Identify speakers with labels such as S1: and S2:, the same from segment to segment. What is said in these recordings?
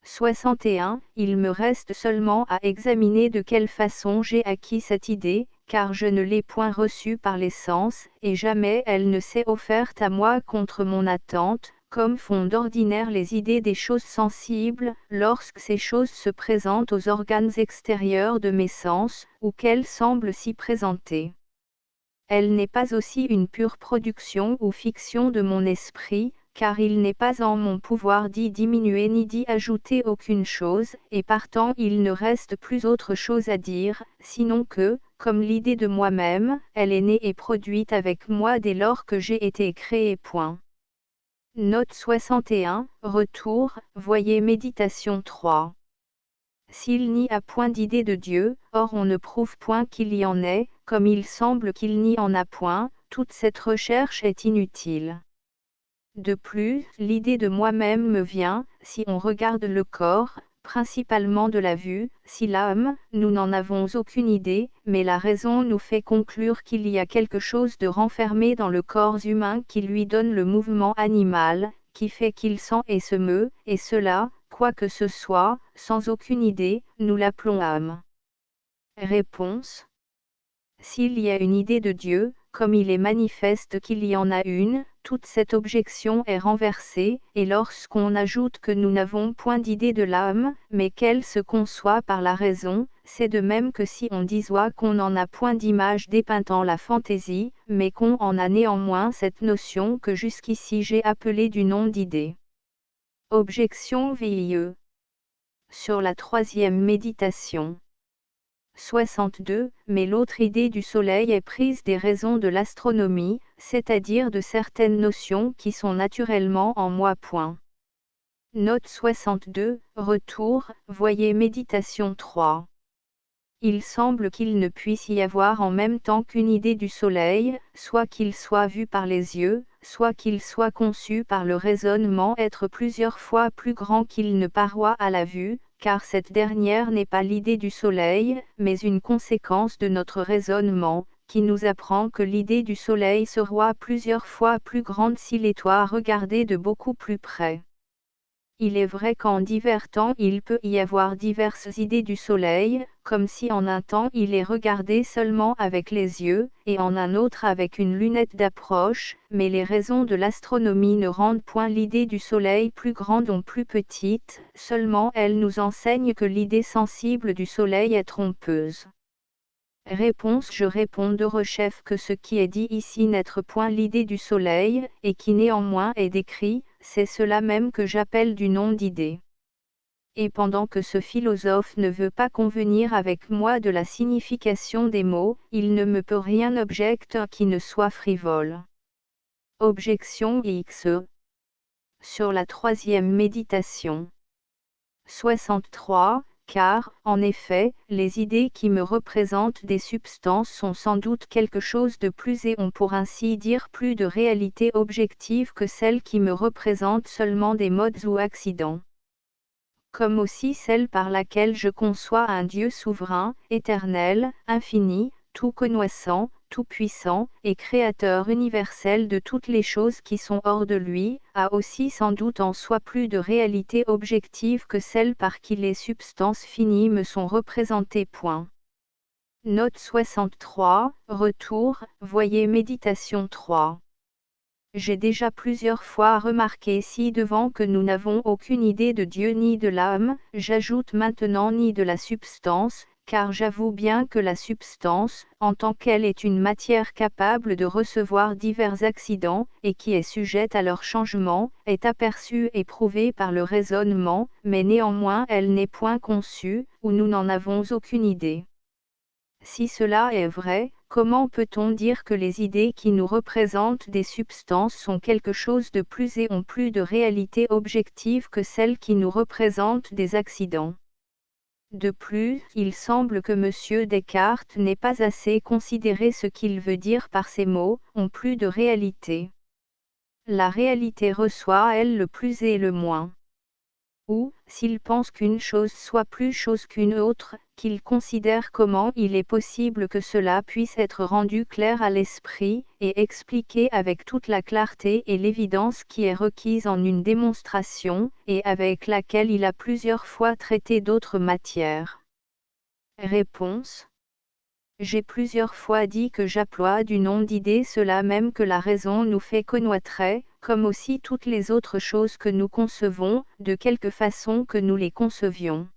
S1: 61. Il me reste seulement à examiner de quelle façon j'ai acquis cette idée, car je ne l'ai point reçue par les sens, et jamais elle ne s'est offerte à moi contre mon attente, comme font d'ordinaire les idées des choses sensibles, lorsque ces choses se présentent aux organes extérieurs de mes sens, ou qu'elles semblent s'y présenter. Elle n'est pas aussi une pure production ou fiction de mon esprit, car il n'est pas en mon pouvoir d'y diminuer ni d'y ajouter aucune chose, et partant il ne reste plus autre chose à dire, sinon que, comme l'idée de moi-même, elle est née et produite avec moi dès lors que j'ai été créé. Point. Note 61, retour, voyez Méditation 3. S'il n'y a point d'idée de Dieu, or on ne prouve point qu'il y en ait, comme il semble qu'il n'y en a point, toute cette recherche est inutile. De plus, l'idée de moi-même me vient, si on regarde le corps, principalement de la vue, si l'âme, nous n'en avons aucune idée, mais la raison nous fait conclure qu'il y a quelque chose de renfermé dans le corps humain qui lui donne le mouvement animal, qui fait qu'il sent et se meut, et cela, quoi que ce soit, sans aucune idée, nous l'appelons âme. Réponse. S'il y a une idée de Dieu, comme il est manifeste qu'il y en a une, toute cette objection est renversée, et lorsqu'on ajoute que nous n'avons point d'idée de l'âme, mais qu'elle se conçoit par la raison, c'est de même que si on disait qu'on n'en a point d'image dépeintant la fantaisie, mais qu'on en a néanmoins cette notion que jusqu'ici j'ai appelée du nom d'idée. Objection VIE. Sur la troisième méditation. 62. Mais l'autre idée du soleil est prise des raisons de l'astronomie, c'est-à-dire de certaines notions qui sont naturellement en moi. Point. Note 62, retour, voyez Méditation 3. Il semble qu'il ne puisse y avoir en même temps qu'une idée du soleil, soit qu'il soit vu par les yeux, soit qu'il soit conçu par le raisonnement être plusieurs fois plus grand qu'il ne paroît à la vue, car cette dernière n'est pas l'idée du soleil, mais une conséquence de notre raisonnement, qui nous apprend que l'idée du soleil sera plusieurs fois plus grande s'il est regardé de beaucoup plus près. Il est vrai qu'en divers temps il peut y avoir diverses idées du soleil, comme si en un temps il est regardé seulement avec les yeux, et en un autre avec une lunette d'approche, mais les raisons de l'astronomie ne rendent point l'idée du soleil plus grande ou plus petite, seulement elles nous enseignent que l'idée sensible du soleil est trompeuse. Réponse. Je réponds de rechef que ce qui est dit ici n'être point l'idée du soleil, et qui néanmoins est décrit, c'est cela même que j'appelle du nom d'idée. Et pendant que ce philosophe ne veut pas convenir avec moi de la signification des mots, il ne me peut rien objecter qui ne soit frivole. Objection X. Sur la troisième méditation. 63. Car, en effet, les idées qui me représentent des substances sont sans doute quelque chose de plus et ont pour ainsi dire plus de réalité objective que celles qui me représentent seulement des modes ou accidents. Comme aussi celle par laquelle je conçois un Dieu souverain, éternel, infini, tout connaissant, tout-puissant, et créateur universel de toutes les choses qui sont hors de lui, a aussi sans doute en soi plus de réalité objective que celle par qui les substances finies me sont représentées. Point. Note 63, retour, voyez Méditation 3. J'ai déjà plusieurs fois remarqué ci-devant que nous n'avons aucune idée de Dieu ni de l'âme, j'ajoute maintenant ni de la substance, car j'avoue bien que la substance, en tant qu'elle est une matière capable de recevoir divers accidents, et qui est sujette à leur changement, est aperçue et prouvée par le raisonnement, mais néanmoins elle n'est point conçue, ou nous n'en avons aucune idée. Si cela est vrai, comment peut-on dire que les idées qui nous représentent des substances sont quelque chose de plus et ont plus de réalité objective que celles qui nous représentent des accidents? De plus, il semble que M. Descartes n'ait pas assez considéré ce qu'il veut dire par ces mots, ont plus de réalité. La réalité reçoit, elle, le plus et le moins. ou, s'il pense qu'une chose soit plus chose qu'une autre, qu'il considère comment il est possible que cela puisse être rendu clair à l'esprit, et expliqué avec toute la clarté et l'évidence qui est requise en une démonstration, et avec laquelle il a plusieurs fois traité d'autres matières. Réponse. J'ai plusieurs fois dit que j'emploie du nom d'idée cela même que la raison nous fait connaître, comme aussi toutes les autres choses que nous concevons, de quelque façon que nous les concevions.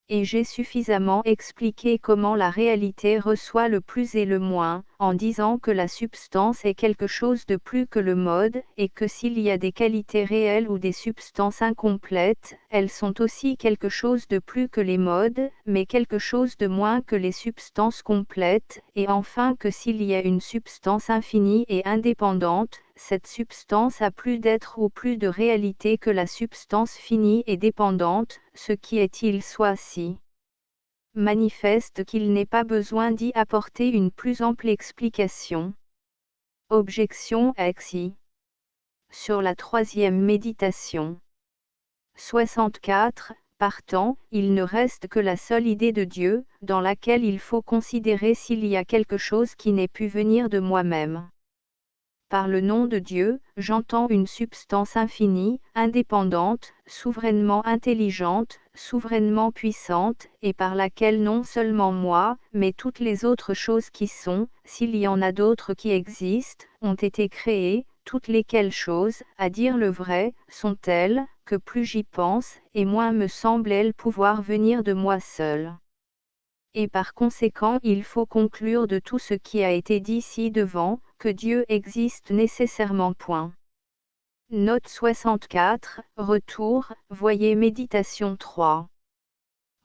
S1: Et j'ai suffisamment expliqué comment la réalité reçoit le plus et le moins, en disant que la substance est quelque chose de plus que le mode, et que s'il y a des qualités réelles ou des substances incomplètes, elles sont aussi quelque chose de plus que les modes, mais quelque chose de moins que les substances complètes, et enfin que s'il y a une substance infinie et indépendante, cette substance a plus d'être ou plus de réalité que la substance finie et dépendante, ce qui est-il soit si manifeste qu'il n'est pas besoin d'y apporter une plus ample explication. Objection exi. Sur la troisième méditation. 64. Partant, il ne reste que la seule idée de Dieu, dans laquelle il faut considérer s'il y a quelque chose qui n'ait pu venir de moi-même. Par le nom de Dieu, j'entends une substance infinie, indépendante, souverainement intelligente, souverainement puissante, et par laquelle non seulement moi, mais toutes les autres choses qui sont, s'il y en a d'autres qui existent, ont été créées, toutes lesquelles choses, à dire le vrai, sont telles, que plus j'y pense, et moins me semble-elles pouvoir venir de moi seul. Et par conséquent il faut conclure de tout ce qui a été dit ci-devant, que Dieu existe nécessairement. Point. Note 64, retour, voyez Méditation 3.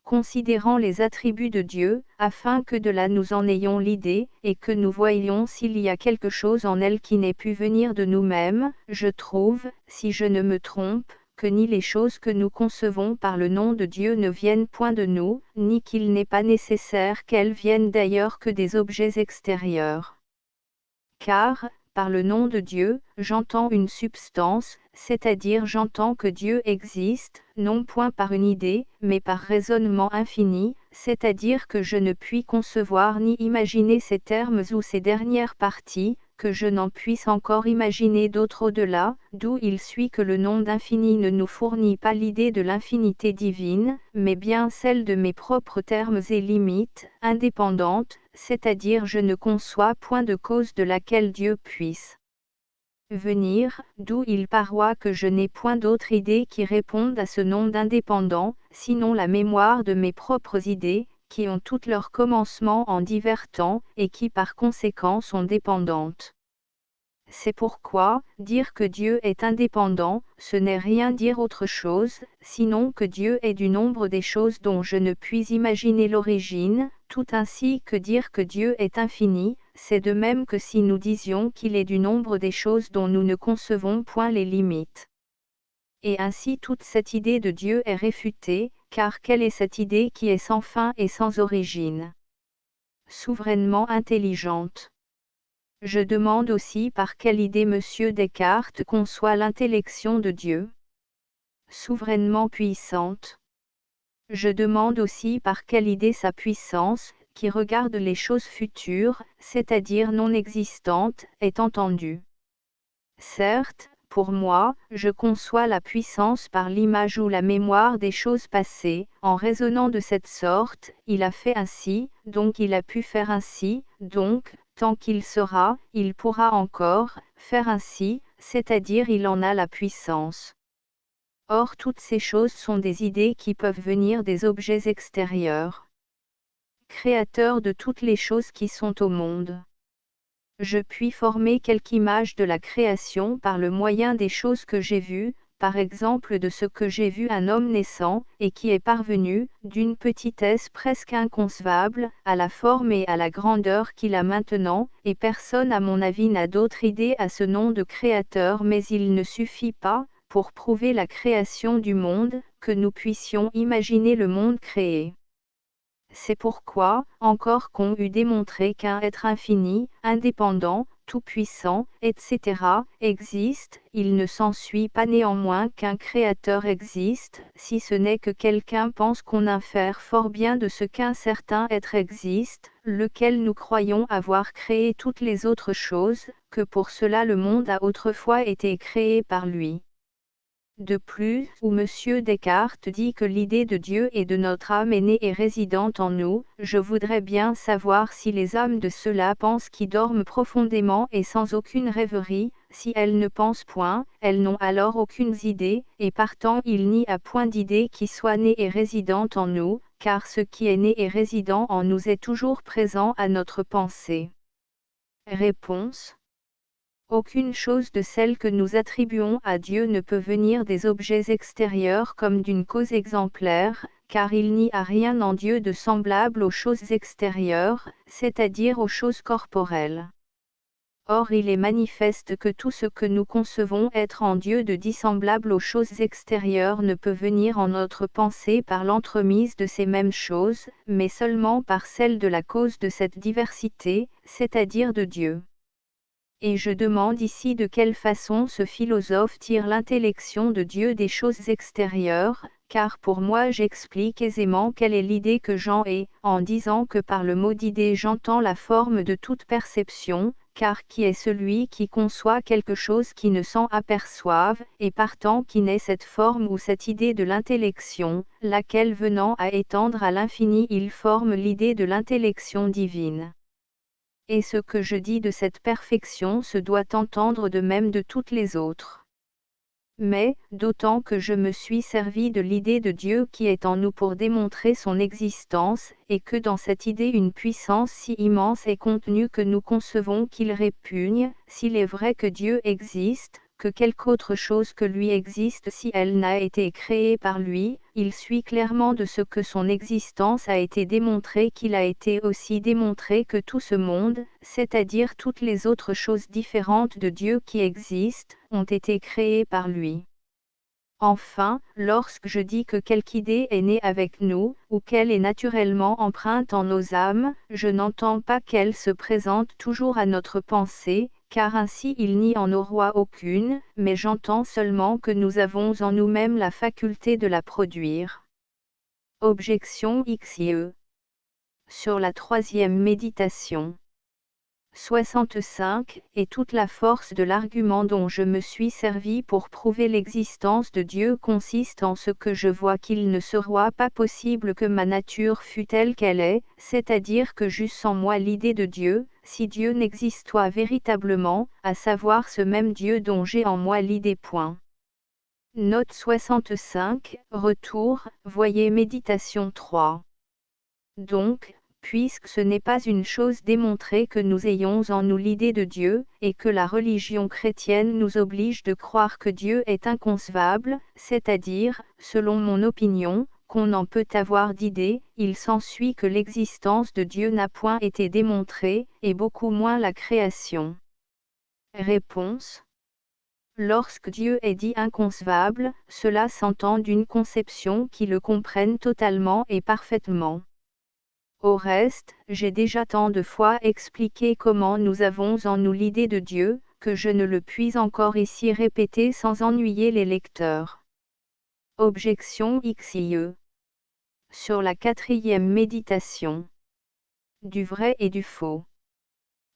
S1: Considérant les attributs de Dieu, afin que de là nous en ayons l'idée, et que nous voyions s'il y a quelque chose en elle qui n'ait pu venir de nous-mêmes, je trouve, si je ne me trompe, que ni les choses que nous concevons par le nom de Dieu ne viennent point de nous, ni qu'il n'est pas nécessaire qu'elles viennent d'ailleurs que des objets extérieurs. Car, par le nom de Dieu, j'entends une substance, c'est-à-dire j'entends que Dieu existe, non point par une idée, mais par raisonnement infini, c'est-à-dire que je ne puis concevoir ni imaginer ces termes ou ces dernières parties, que je n'en puisse encore imaginer d'autres au-delà, d'où il suit que le nom d'infini ne nous fournit pas l'idée de l'infinité divine, mais bien celle de mes propres termes et limites, indépendantes, c'est-à-dire je ne conçois point de cause de laquelle Dieu puisse venir, d'où il paroît que je n'ai point d'autre idée qui réponde à ce nom d'indépendant, sinon la mémoire de mes propres idées, qui ont toutes leur commencement en divers temps, et qui par conséquent sont dépendantes. C'est pourquoi, dire que Dieu est indépendant, ce n'est rien dire autre chose, sinon que Dieu est du nombre des choses dont je ne puis imaginer l'origine, tout ainsi que dire que Dieu est infini, c'est de même que si nous disions qu'il est du nombre des choses dont nous ne concevons point les limites. Et ainsi toute cette idée de Dieu est réfutée, car quelle est cette idée qui est sans fin et sans origine? Souverainement intelligente. Je demande aussi par quelle idée M. Descartes conçoit l'intellection de Dieu. Souverainement puissante. Je demande aussi par quelle idée sa puissance, qui regarde les choses futures, c'est-à-dire non existantes, est entendue. Certes, pour moi, je conçois la puissance par l'image ou la mémoire des choses passées, en raisonnant de cette sorte, il a fait ainsi, donc il a pu faire ainsi, donc, tant qu'il sera, il pourra encore faire ainsi, c'est-à-dire il en a la puissance. Or toutes ces choses sont des idées qui peuvent venir des objets extérieurs. Créateur de toutes les choses qui sont au monde. Je puis former quelque image de la création par le moyen des choses que j'ai vues, par exemple de ce que j'ai vu un homme naissant, et qui est parvenu, d'une petitesse presque inconcevable, à la forme et à la grandeur qu'il a maintenant, et personne à mon avis n'a d'autre idée à ce nom de créateur, mais il ne suffit pas, pour prouver la création du monde, que nous puissions imaginer le monde créé. C'est pourquoi, encore qu'on eût démontré qu'un être infini, indépendant, tout-puissant, etc., existe, il ne s'ensuit pas néanmoins qu'un créateur existe, si ce n'est que quelqu'un pense qu'on infère fort bien de ce qu'un certain être existe, lequel nous croyons avoir créé toutes les autres choses, que pour cela le monde a autrefois été créé par lui. De plus, où M. Descartes dit que l'idée de Dieu et de notre âme est née et résidente en nous, je voudrais bien savoir si les âmes de ceux-là pensent qui dorment profondément et sans aucune rêverie, si elles ne pensent point, elles n'ont alors aucune idée, et partant il n'y a point d'idée qui soit née et résidente en nous, car ce qui est né et résident en nous est toujours présent à notre pensée. Réponse. Aucune chose de celle que nous attribuons à Dieu ne peut venir des objets extérieurs comme d'une cause exemplaire, car il n'y a rien en Dieu de semblable aux choses extérieures, c'est-à-dire aux choses corporelles. Or il est manifeste que tout ce que nous concevons être en Dieu de dissemblable aux choses extérieures ne peut venir en notre pensée par l'entremise de ces mêmes choses, mais seulement par celle de la cause de cette diversité, c'est-à-dire de Dieu. Et je demande ici de quelle façon ce philosophe tire l'intellection de Dieu des choses extérieures, car pour moi j'explique aisément quelle est l'idée que j'en ai, en disant que par le mot d'idée j'entends la forme de toute perception, car qui est celui qui conçoit quelque chose qui ne s'en aperçoive, et partant qui naît cette forme ou cette idée de l'intellection, laquelle venant à étendre à l'infini il forme l'idée de l'intellection divine. Et ce que je dis de cette perfection se doit entendre de même de toutes les autres. Mais, d'autant que je me suis servi de l'idée de Dieu qui est en nous pour démontrer son existence, et que dans cette idée une puissance si immense est contenue que nous concevons qu'il répugne, s'il est vrai que Dieu existe, que quelque autre chose que lui existe si elle n'a été créée par lui, il suit clairement de ce que son existence a été démontrée qu'il a été aussi démontré que tout ce monde, c'est-à-dire toutes les autres choses différentes de Dieu qui existent, ont été créées par lui. Enfin, lorsque je dis que quelque idée est née avec nous, ou qu'elle est naturellement empreinte en nos âmes, je n'entends pas qu'elle se présente toujours à notre pensée, car ainsi il n'y en aura aucune, mais j'entends seulement que nous avons en nous-mêmes la faculté de la produire. Objection XIE. Sur la troisième méditation. 65, et toute la force de l'argument dont je me suis servi pour prouver l'existence de Dieu consiste en ce que je vois qu'il ne sera pas possible que ma nature fût telle qu'elle est, c'est-à-dire que j'eusse en moi l'idée de Dieu, si Dieu n'existait véritablement, à savoir ce même Dieu dont j'ai en moi l'idée. Note 65, retour, voyez Méditation 3. Donc, puisque ce n'est pas une chose démontrée que nous ayons en nous l'idée de Dieu, et que la religion chrétienne nous oblige de croire que Dieu est inconcevable, c'est-à-dire, selon mon opinion, qu'on n'en peut avoir d'idée, il s'ensuit que l'existence de Dieu n'a point été démontrée, et beaucoup moins la création. Réponse. Lorsque Dieu est dit inconcevable, cela s'entend d'une conception qui le comprenne totalement et parfaitement. Au reste, j'ai déjà tant de fois expliqué comment nous avons en nous l'idée de Dieu, que je ne le puis encore ici répéter sans ennuyer les lecteurs. Objection XIE. Sur la quatrième méditation. Du vrai et du faux.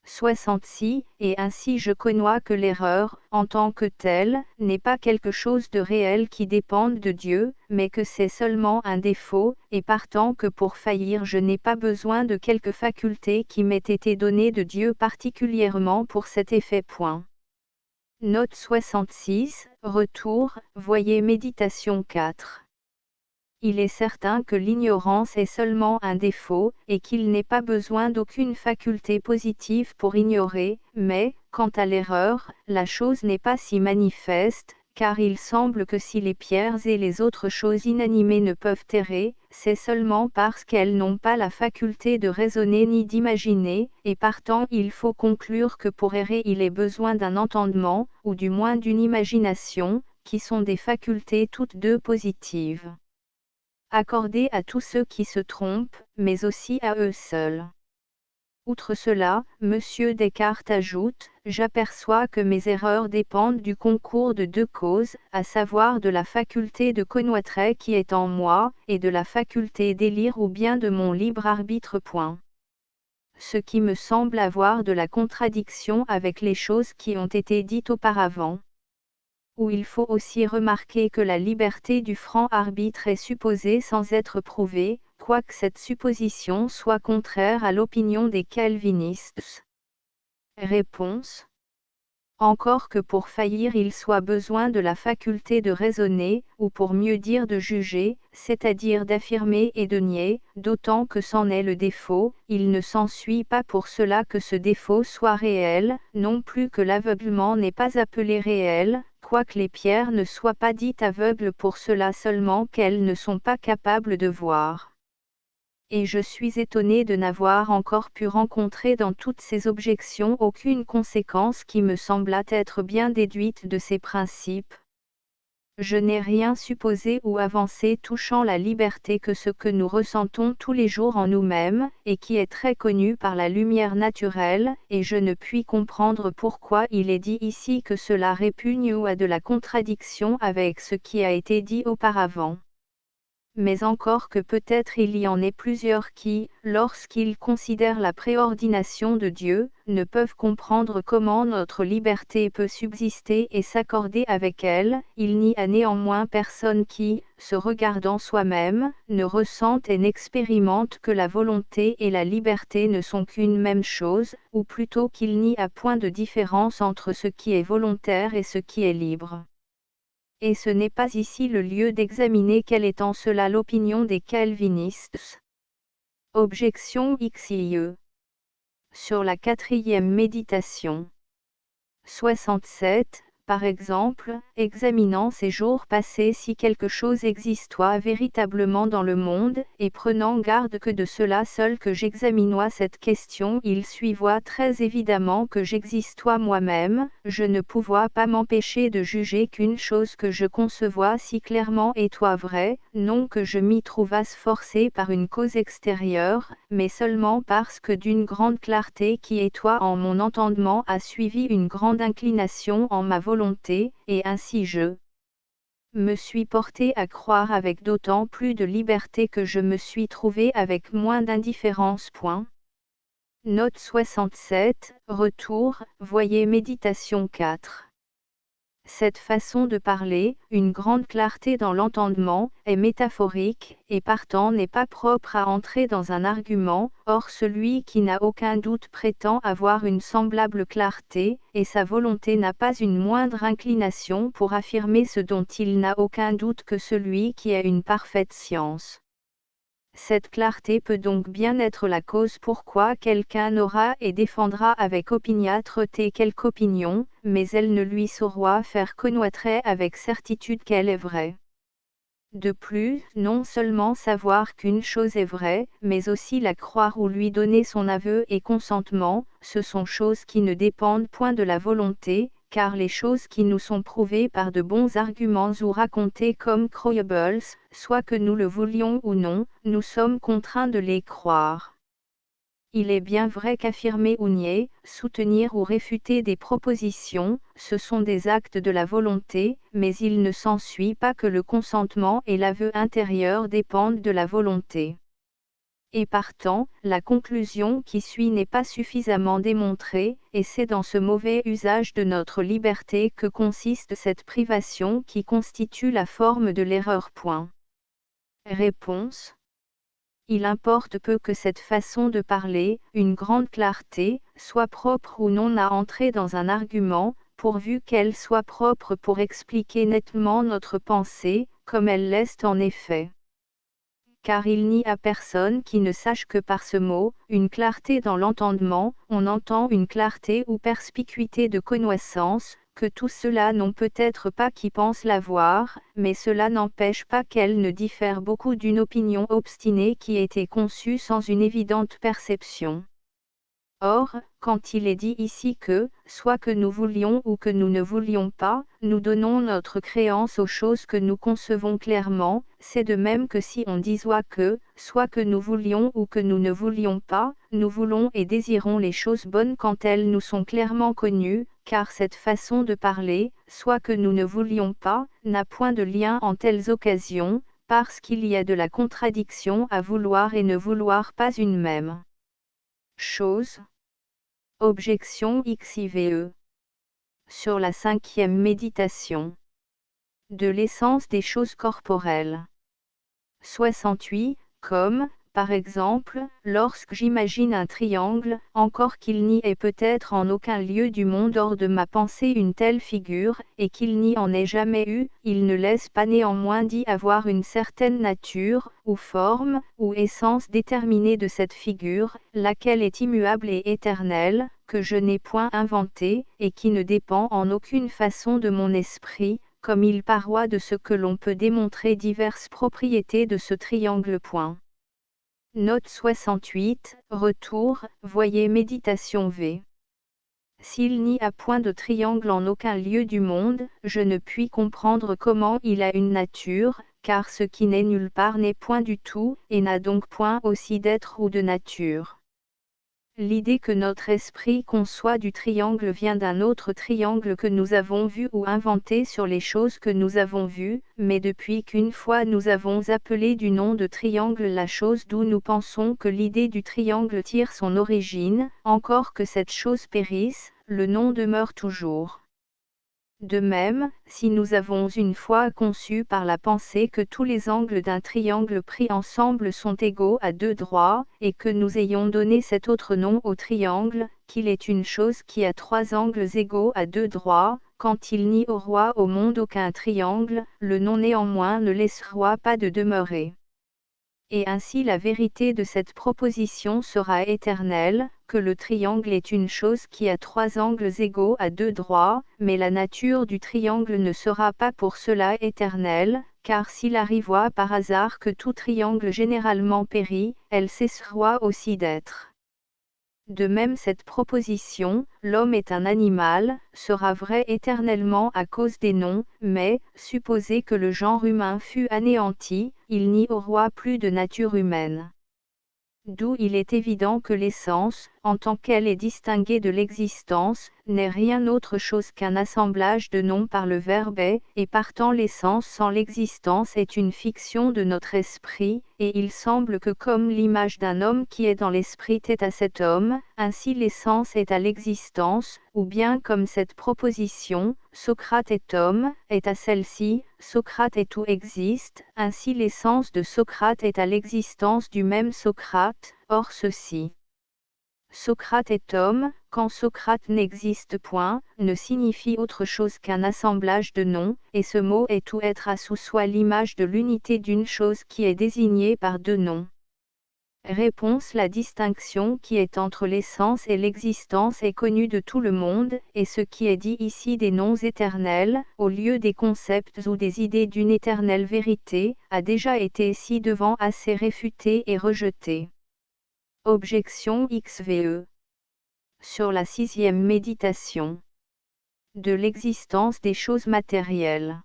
S1: 66, et ainsi je connais que l'erreur, en tant que telle, n'est pas quelque chose de réel qui dépende de Dieu, mais que c'est seulement un défaut, et partant que pour faillir je n'ai pas besoin de quelque faculté qui m'ait été donnée de Dieu particulièrement pour cet effet. Note 66, retour, voyez Méditation 4. Il est certain que l'ignorance est seulement un défaut, et qu'il n'est pas besoin d'aucune faculté positive pour ignorer, mais, quant à l'erreur, la chose n'est pas si manifeste, car il semble que si les pierres et les autres choses inanimées ne peuvent errer, c'est seulement parce qu'elles n'ont pas la faculté de raisonner ni d'imaginer, et partant il faut conclure que pour errer il est besoin d'un entendement, ou du moins d'une imagination, qui sont des facultés toutes deux positives. Accordé à tous ceux qui se trompent, mais aussi à eux seuls. Outre cela, M. Descartes ajoute, j'aperçois que mes erreurs dépendent du concours de deux causes, à savoir de la faculté de connoître qui est en moi, et de la faculté d'élire ou bien de mon libre arbitre. Ce qui me semble avoir de la contradiction avec les choses qui ont été dites auparavant. Où il faut aussi remarquer que la liberté du franc arbitre est supposée sans être prouvée, quoique cette supposition soit contraire à l'opinion des calvinistes. Réponse. Encore que pour faillir il soit besoin de la faculté de raisonner, ou pour mieux dire de juger, c'est-à-dire d'affirmer et de nier, d'autant que c'en est le défaut, il ne s'ensuit pas pour cela que ce défaut soit réel, non plus que l'aveuglement n'est pas appelé réel, quoique les pierres ne soient pas dites aveugles pour cela seulement qu'elles ne sont pas capables de voir. Et je suis étonné de n'avoir encore pu rencontrer dans toutes ces objections aucune conséquence qui me semblât être bien déduite de ces principes. Je n'ai rien supposé ou avancé touchant la liberté que ce que nous ressentons tous les jours en nous-mêmes, et qui est très connu par la lumière naturelle, et je ne puis comprendre pourquoi il est dit ici que cela répugne ou a de la contradiction avec ce qui a été dit auparavant. Mais encore que peut-être il y en ait plusieurs qui, lorsqu'ils considèrent la préordination de Dieu, ne peuvent comprendre comment notre liberté peut subsister et s'accorder avec elle, il n'y a néanmoins personne qui, se regardant soi-même, ne ressente et n'expérimente que la volonté et la liberté ne sont qu'une même chose, ou plutôt qu'il n'y a point de différence entre ce qui est volontaire et ce qui est libre. Et ce n'est pas ici le lieu d'examiner quelle est en cela l'opinion des calvinistes. Objection XIE. Sur la quatrième méditation. 67. Par exemple, examinant ces jours passés si quelque chose existoit véritablement dans le monde, et prenant garde que de cela seul que j'examinois cette question il suivoit très évidemment que j'existois moi-même, je ne pouvois pas m'empêcher de juger qu'une chose que je concevois si clairement étoit vraie, non que je m'y trouvasse forcé par une cause extérieure, mais seulement parce que d'une grande clarté qui étoit en mon entendement a suivi une grande inclination en ma volonté, et ainsi je me suis porté à croire avec d'autant plus de liberté que je me suis trouvé avec moins d'indifférence. Note 67, retour, voyez Méditation 4. Cette façon de parler, une grande clarté dans l'entendement, est métaphorique, et partant n'est pas propre à entrer dans un argument, or celui qui n'a aucun doute prétend avoir une semblable clarté, et sa volonté n'a pas une moindre inclination pour affirmer ce dont il n'a aucun doute que celui qui a une parfaite science. Cette clarté peut donc bien être la cause pourquoi quelqu'un aura et défendra avec opiniâtreté quelque opinion, mais elle ne lui saura faire connaître avec certitude qu'elle est vraie. De plus, non seulement savoir qu'une chose est vraie, mais aussi la croire ou lui donner son aveu et consentement, ce sont choses qui ne dépendent point de la volonté, car les choses qui nous sont prouvées par de bons arguments ou racontées comme croyables, soit que nous le voulions ou non, nous sommes contraints de les croire. Il est bien vrai qu'affirmer ou nier, soutenir ou réfuter des propositions, ce sont des actes de la volonté, mais il ne s'ensuit pas que le consentement et l'aveu intérieur dépendent de la volonté. Et partant, la conclusion qui suit n'est pas suffisamment démontrée, et c'est dans ce mauvais usage de notre liberté que consiste cette privation qui constitue la forme de l'erreur. Réponse. Il importe peu que cette façon de parler, une grande clarté, soit propre ou non à entrer dans un argument, pourvu qu'elle soit propre pour expliquer nettement notre pensée, comme elle l'est en effet. Car il n'y a personne qui ne sache que par ce mot, une clarté dans l'entendement, on entend une clarté ou perspicuité de connaissance, que tous ceux-là n'ont peut-être pas qui pensent l'avoir, mais cela n'empêche pas qu'elle ne diffère beaucoup d'une opinion obstinée qui était conçue sans une évidente perception. Or, quand il est dit ici que, soit que nous voulions ou que nous ne voulions pas, nous donnons notre créance aux choses que nous concevons clairement, c'est de même que si on dit soit que nous voulions ou que nous ne voulions pas, nous voulons et désirons les choses bonnes quand elles nous sont clairement connues, car cette façon de parler, soit que nous ne voulions pas, n'a point de lien en telles occasions, parce qu'il y a de la contradiction à vouloir et ne vouloir pas une même chose. Objection XIVE. Sur la 5e méditation. De l'essence des choses corporelles. 68. Comme, par exemple, lorsque j'imagine un triangle, encore qu'il n'y ait peut-être en aucun lieu du monde hors de ma pensée une telle figure, et qu'il n'y en ait jamais eu, il ne laisse pas néanmoins d'y avoir une certaine nature, ou forme, ou essence déterminée de cette figure, laquelle est immuable et éternelle, que je n'ai point inventée, et qui ne dépend en aucune façon de mon esprit, comme il paroit de ce que l'on peut démontrer diverses propriétés de ce triangle. Note 68, retour, voyez méditation V. S'il n'y a point de triangle en aucun lieu du monde, je ne puis comprendre comment il a une nature, car ce qui n'est nulle part n'est point du tout, et n'a donc point aussi d'être ou de nature. L'idée que notre esprit conçoit du triangle vient d'un autre triangle que nous avons vu ou inventé sur les choses que nous avons vues, mais depuis qu'une fois nous avons appelé du nom de triangle la chose d'où nous pensons que l'idée du triangle tire son origine, encore que cette chose périsse, le nom demeure toujours. De même, si nous avons une fois conçu par la pensée que tous les angles d'un triangle pris ensemble sont égaux à 2 droits, et que nous ayons donné cet autre nom au triangle, qu'il est une chose qui a 3 angles égaux à 2 droits, quand il n'y aura au monde aucun triangle, le nom néanmoins ne laissera pas de demeurer. Et ainsi la vérité de cette proposition sera éternelle, que le triangle est une chose qui a 3 angles égaux à 2 droits, mais la nature du triangle ne sera pas pour cela éternelle, car s'il arriva par hasard que tout triangle généralement périt, elle cessera aussi d'être. De même cette proposition, l'homme est un animal, sera vraie éternellement à cause des noms, mais, supposé que le genre humain fût anéanti, il n'y aura plus de nature humaine. D'où il est évident que l'essence, en tant qu'elle est distinguée de l'existence, n'est rien autre chose qu'un assemblage de noms par le verbe est, et partant l'essence sans l'existence est une fiction de notre esprit, et il semble que comme l'image d'un homme qui est dans l'esprit est à cet homme, ainsi l'essence est à l'existence, ou bien comme cette proposition, Socrate est homme, est à celle-ci, Socrate et tout existe, ainsi l'essence de Socrate est à l'existence du même Socrate, or ceci. Socrate est homme, quand Socrate n'existe point, ne signifie autre chose qu'un assemblage de noms, et ce mot est tout être à sous soi l'image de l'unité d'une chose qui est désignée par 2 noms. Réponse. La distinction qui est entre l'essence et l'existence est connue de tout le monde, et ce qui est dit ici des noms éternels, au lieu des concepts ou des idées d'une éternelle vérité, a déjà été ci-devant assez réfuté et rejeté. Objection XVE. Sur la 6e méditation. De l'existence des choses matérielles.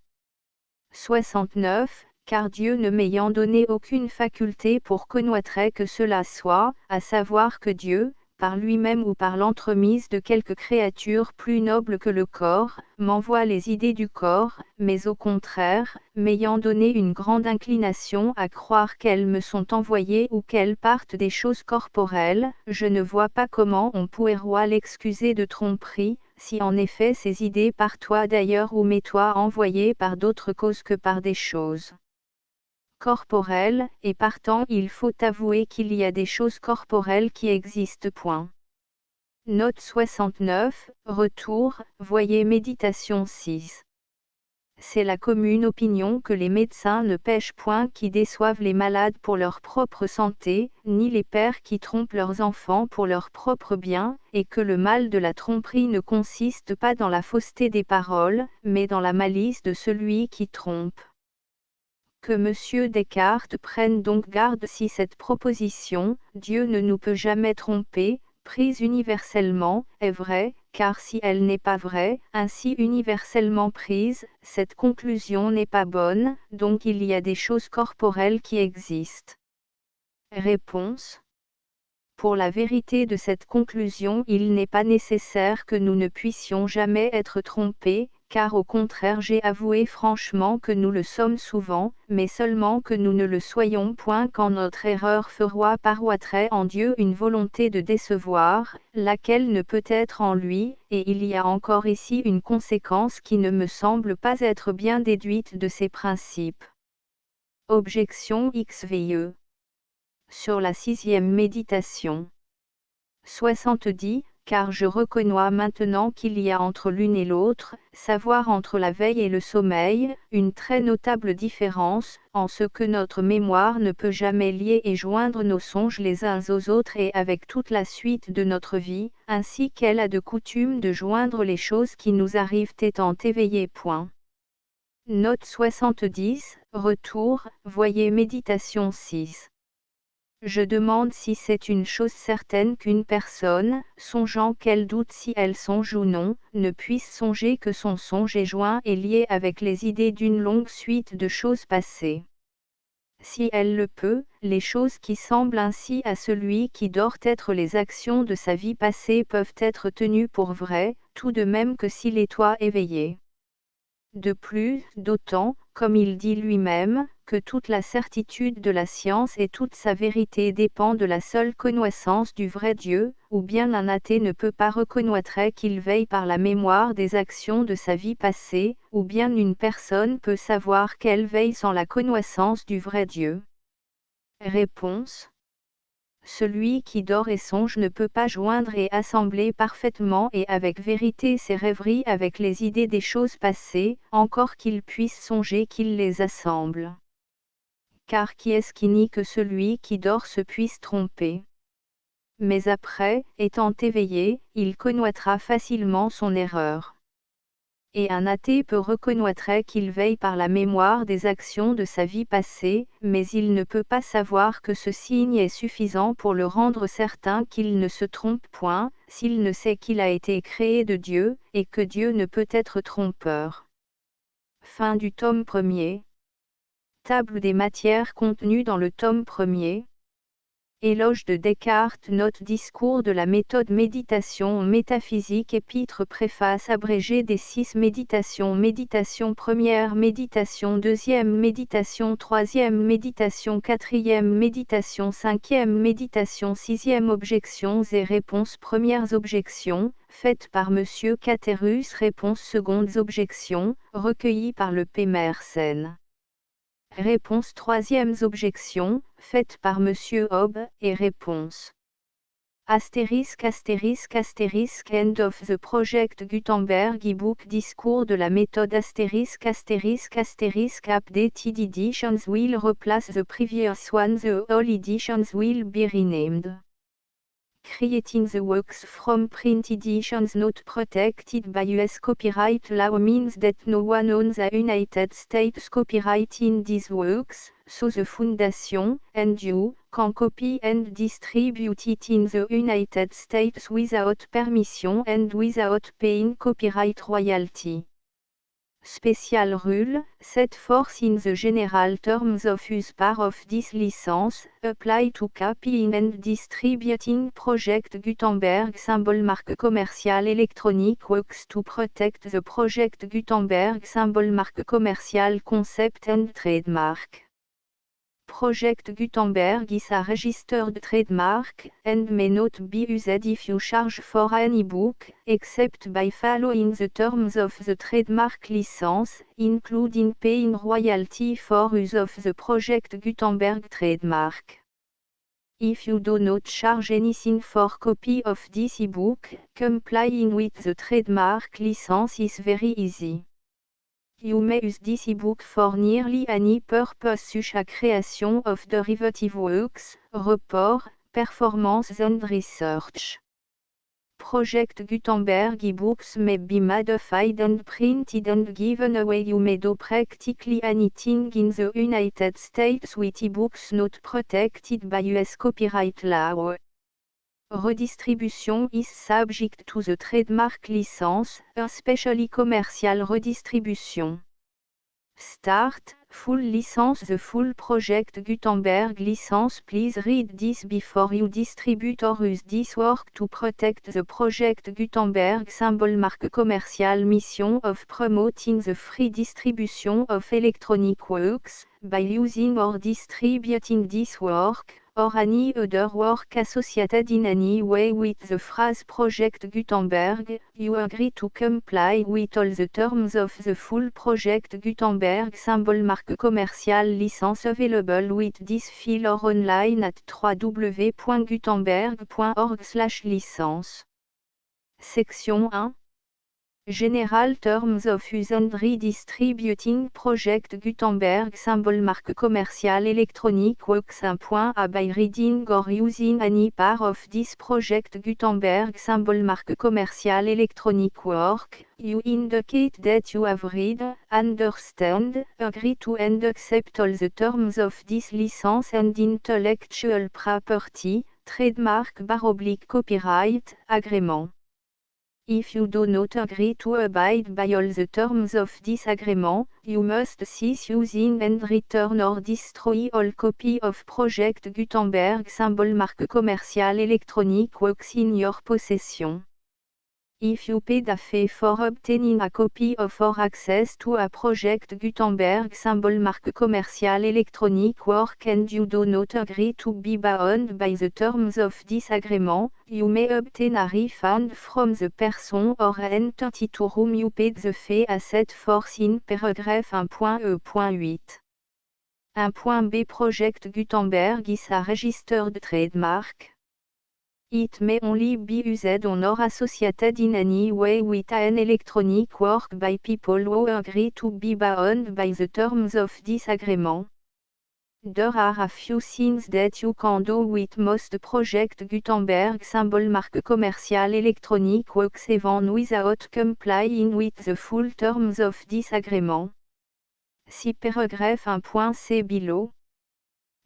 S1: 69. Car Dieu ne m'ayant donné aucune faculté pour connaître que cela soit, à savoir que Dieu, par lui-même ou par l'entremise de quelque créature plus noble que le corps, m'envoie les idées du corps, mais au contraire, m'ayant donné une grande inclination à croire qu'elles me sont envoyées ou qu'elles partent des choses corporelles, je ne vois pas comment on pourrait l'excuser de tromperie, si en effet ces idées par toi d'ailleurs ou m'est-toi envoyées par d'autres causes que par des choses corporelles, et partant il faut avouer qu'il y a des choses corporelles qui existent. Note 69, retour, voyez méditation 6. C'est la commune opinion que les médecins ne pêchent point qui déçoivent les malades pour leur propre santé, ni les pères qui trompent leurs enfants pour leur propre bien, et que le mal de la tromperie ne consiste pas dans la fausseté des paroles, mais dans la malice de celui qui trompe. Que M. Descartes prenne donc garde si cette proposition, Dieu ne nous peut jamais tromper, prise universellement, est vraie, car si elle n'est pas vraie, ainsi universellement prise, cette conclusion n'est pas bonne, donc il y a des choses corporelles qui existent. Réponse. Pour la vérité de cette conclusion, il n'est pas nécessaire que nous ne puissions jamais être trompés, car au contraire j'ai avoué franchement que nous le sommes souvent, mais seulement que nous ne le soyons point quand notre erreur paroîtrait en Dieu une volonté de décevoir, laquelle ne peut être en lui, et il y a encore ici une conséquence qui ne me semble pas être bien déduite de ces principes. Objection XVIE. Sur la 6e méditation. 70. Car je reconnais maintenant qu'il y a entre l'une et l'autre, savoir entre la veille et le sommeil, une très notable différence, en ce que notre mémoire ne peut jamais lier et joindre nos songes les uns aux autres et avec toute la suite de notre vie, ainsi qu'elle a de coutume de joindre les choses qui nous arrivent étant éveillées. Note 70, retour, voyez méditation 6. Je demande si c'est une chose certaine qu'une personne, songeant qu'elle doute si elle songe ou non, ne puisse songer que son songe est joint et lié avec les idées d'une longue suite de choses passées. Si elle le peut, les choses qui semblent ainsi à celui qui dort être les actions de sa vie passée peuvent être tenues pour vraies, tout de même que s'il est toi éveillé. De plus, d'autant, comme il dit lui-même, que toute la certitude de la science et toute sa vérité dépend de la seule connaissance du vrai Dieu, ou bien un athée ne peut pas reconnaître qu'il veille par la mémoire des actions de sa vie passée, ou bien une personne peut savoir qu'elle veille sans la connaissance du vrai Dieu. Réponse. Celui qui dort et songe ne peut pas joindre et assembler parfaitement et avec vérité ses rêveries avec les idées des choses passées, encore qu'il puisse songer qu'il les assemble. Car qui est-ce qui nie que celui qui dort se puisse tromper? Mais après, étant éveillé, il connaîtra facilement son erreur. Et un athée peut reconnaître qu'il veille par la mémoire des actions de sa vie passée, mais il ne peut pas savoir que ce signe est suffisant pour le rendre certain qu'il ne se trompe point, s'il ne sait qu'il a été créé de Dieu, et que Dieu ne peut être trompeur. Fin du tome 1er. Table des matières contenues dans le tome 1er. Éloge de Descartes. Note discours de la méthode méditation métaphysique. Épître préface abrégée des 6 méditations. Méditation première, méditation deuxième, méditation troisième, méditation quatrième, méditation cinquième, méditation sixième. Objections et réponses. Premières objections, faites par Monsieur Caterus. Réponses. Secondes objections, recueillies par le P. Mersenne. Réponse. Troisième objection, faite par Monsieur Hobbes, et réponse. Astérisque astérisque astérisque End of the Project Gutenberg e-book. Discours de la méthode astérisque astérisque astérisque. Updated editions will replace the previous one. The all editions will be renamed. Creating the works from print editions not protected by US copyright law means that no one owns the United States copyright in these works, so the Foundation, and you, can copy and distribute it in the United States without permission and without paying copyright royalty. Special rule, set forth in the general terms of use part of this license, apply to copying and distributing Project Gutenberg symbol marque commercial electronic works to protect the Project Gutenberg symbol marque commercial concept and trademark. Project Gutenberg is a registered trademark, and may not be used if you charge for an e-book, except by following the terms of the trademark license, including paying royalty for use of the Project Gutenberg trademark. If you do not charge anything for copy of this e-book, complying with the trademark license is very easy. You may use this e-book for nearly any purpose such as creation of derivative works, report, performance and research. Project Gutenberg e-books may be modified and printed and given away. You may do practically anything in the United States with e-books not protected by US copyright law. Redistribution is subject to the trademark license, especially commercial redistribution. Start, full license. The full project Gutenberg license. Please read this before you distribute or use this work to protect the project Gutenberg symbol marque commercial mission of promoting the free distribution of electronic works, by using or distributing this work, or any other work associated in any way with the phrase Project Gutenberg. You agree to comply with all the terms of the full Project Gutenberg symbol marque commercial license available with this file or online at www.gutenberg.org/licence. Section 1. General Terms of Use and Redistributing Project Gutenberg symbol marque commercial electronic works. 1.a By reading or using any part of this Project Gutenberg symbol marque commercial electronic work, you indicate that you have read, understand, agree to and accept all the terms of this license and intellectual property, trademark/copyright, agreement. If you do not agree to abide by all the terms of this agreement, you must cease using and return or destroy all copy of Project Gutenberg symbol marque commercial electronic works in your possession. If you paid a fee for obtaining a copy of or access to a Project Gutenberg symbol marque commercial electronic work and you do not agree to be bound by the terms of this agreement, you may obtain a refund from the person or entity to whom you paid the fee as set forth in paragraph 1.e.8. 1.b Project Gutenberg is a registered trademark. It may only be used on or associated in any way with an electronic work by people who agree to be bound by the terms of this agreement. There are a few things that you can do with most Project Gutenberg symbol marque commercial electronic works even without complying with the full terms of this agreement. See paragraph 1.c below.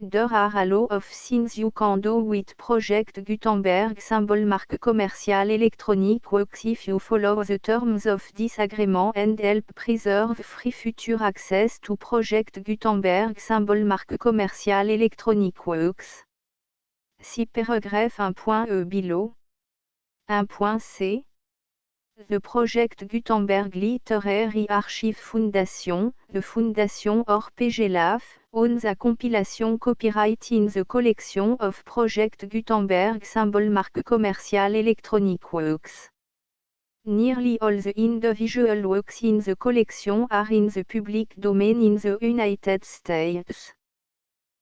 S1: There are a lot of things you can do with Project Gutenberg symbol marque commercial electronic works if you follow the terms of this agreement and help preserve free future access to Project Gutenberg symbol marque commercial electronic works. See paragraph 1.e below. 1.c. The Project Gutenberg Literary Archive Foundation, the Foundation or PGLAF, owns a compilation copyright in the collection of Project Gutenberg symbol marque commercial electronic works. Nearly all the individual works in the collection are in the public domain in the United States.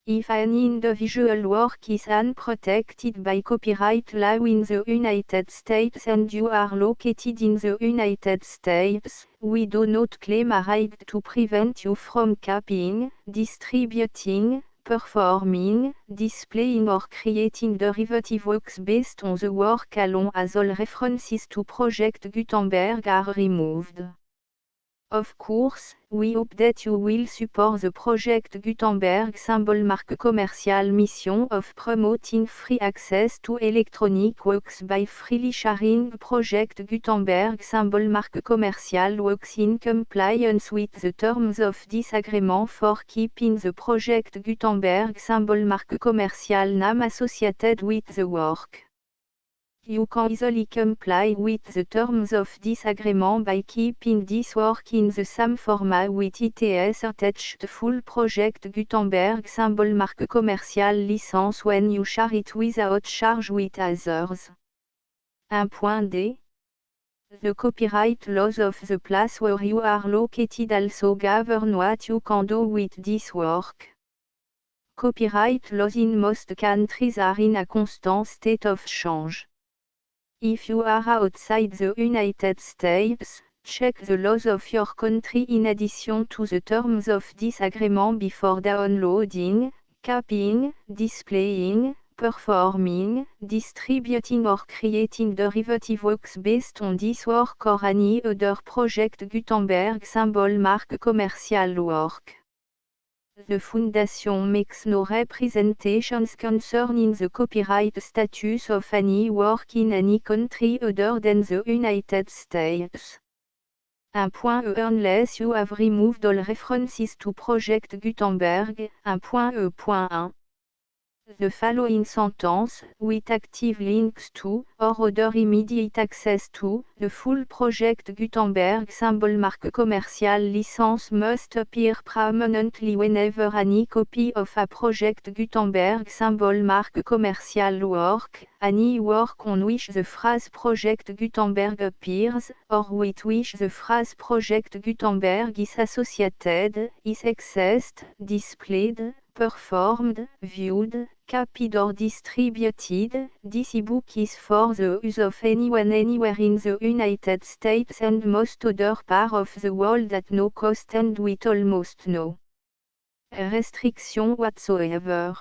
S1: If an individual work is unprotected by copyright law in the United States and you are located in the United States, we do not claim a right to prevent you from copying, distributing, performing, displaying or creating derivative works based on the work alone as all references to Project Gutenberg are removed. Of course, we hope that you will support the Project Gutenberg symbol marque commercial mission of promoting free access to electronic works by freely sharing Project Gutenberg symbol marque commercial works in compliance with the terms of this agreement for keeping the Project Gutenberg symbol marque commercial name associated with the work. You can easily comply with the terms of this agreement by keeping this work in the same format with its attached full Project Gutenberg symbol marque commercial license when you share it without charge with others. 1.d. The copyright laws of the place where you are located also govern what you can do with this work. Copyright laws in most countries are in a constant state of change. If you are outside the United States, check the laws of your country in addition to the terms of this agreement before downloading, copying, displaying, performing, distributing or creating derivative works based on this work or any other Project Gutenberg symbol marque commercial work. The Foundation makes no representations concerning the copyright status of any work in any country other than the United States. Unless you have removed all references to Project Gutenberg. 1.1. The following sentence, with active links to, or other immediate access to, the full Project Gutenberg symbol marque commercial license must appear prominently whenever any copy of a Project Gutenberg symbol marque commercial work, any work on which the phrase Project Gutenberg appears, or with which the phrase Project Gutenberg is associated, is accessed, displayed, performed, viewed, copied or distributed. This ebook is for the use of anyone anywhere in the United States and most other parts of the world at no cost and with almost no restriction whatsoever.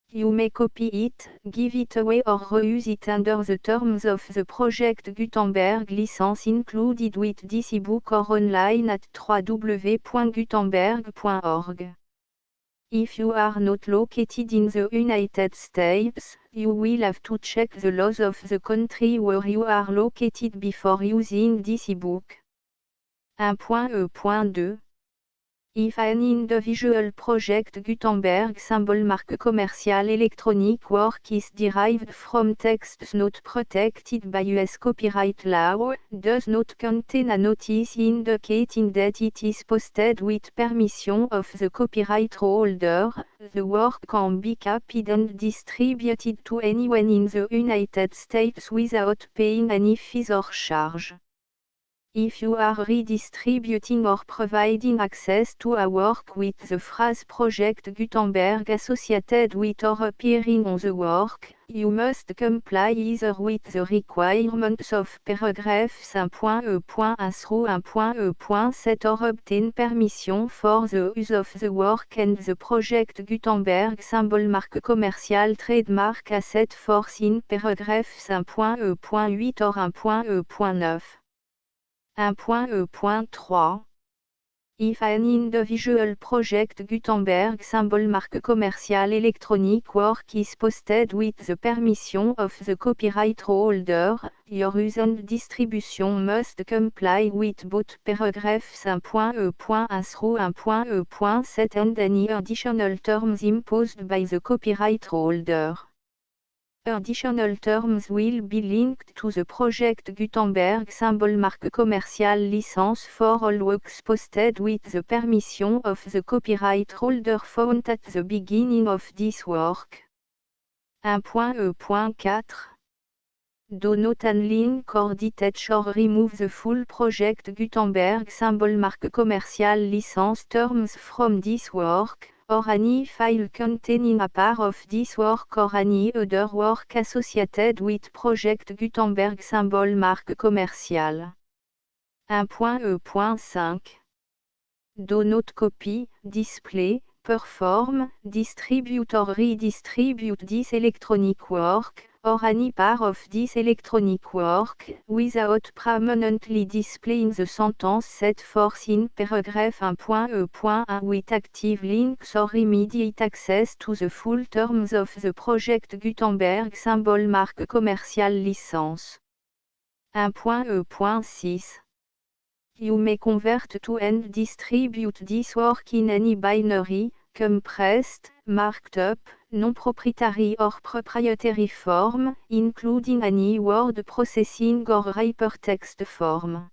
S1: You may copy it, give it away or reuse it under the terms of the Project Gutenberg license included with this ebook or online at www.gutenberg.org. If you are not located in the United States, you will have to check the laws of the country where you are located before using this ebook. 1.2. If an individual Project Gutenberg symbol marque commercial electronic work is derived from texts not protected by US copyright law, does not contain a notice indicating that it is posted with permission of the copyright holder, the work can be copied and distributed to anyone in the United States without paying any fees or charge. If you are redistributing or providing access to a work with the phrase Project Gutenberg associated with or appearing on the work, you must comply either with the requirements of paragraphs 1.e.1 through 1.e.7 or obtain permission for the use of the work and the Project Gutenberg symbol marque commercial trademark as set forth in paragraphs 1.e.8 or 1.e.9. 1.e.3. If an individual Project Gutenberg symbol marque commercial electronic work is posted with the permission of the copyright holder, your use and distribution must comply with both paragraphs 1.e.1 through 1.e.7 and any additional terms imposed by the copyright holder. Additional terms will be linked to the Project Gutenberg symbol marque commercial license for all works posted with the permission of the copyright holder found at the beginning of this work. 1.e.4. Do not unlink or detach or remove the full Project Gutenberg symbol marque commercial license terms from this work, or any file containing a part of this work or any other work associated with Project Gutenberg symbol marque commercial. 1.e.5. Do not copy, display, perform, distribute or redistribute this electronic work, or any part of this electronic work, without permanently displaying the sentence set forth in paragraph 1.e.1 with active links or immediate access to the full terms of the Project Gutenberg symbol marque commercial license. 1.e.6. You may convert to and distribute this work in any binary, compressed, marked up, non-proprietary or proprietary form, including any word processing or hypertext form.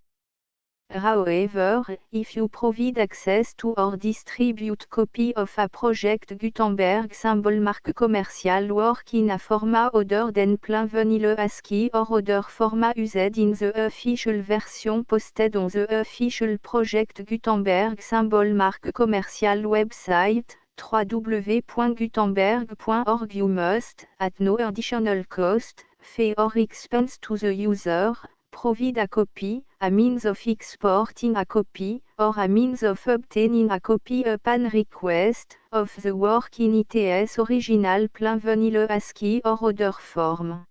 S1: However, if you provide access to or distribute copy of a Project Gutenberg symbol marque commercial work in a format other than plain vanilla ASCII or other format used in the official version posted on the official Project Gutenberg symbol marque commercial website, www.gutenberg.org, you must, at no additional cost, fee or expense to the user, provide a copy, a means of exporting a copy, or a means of obtaining a copy upon request, of the work in its original plain vanilla ASCII or other form.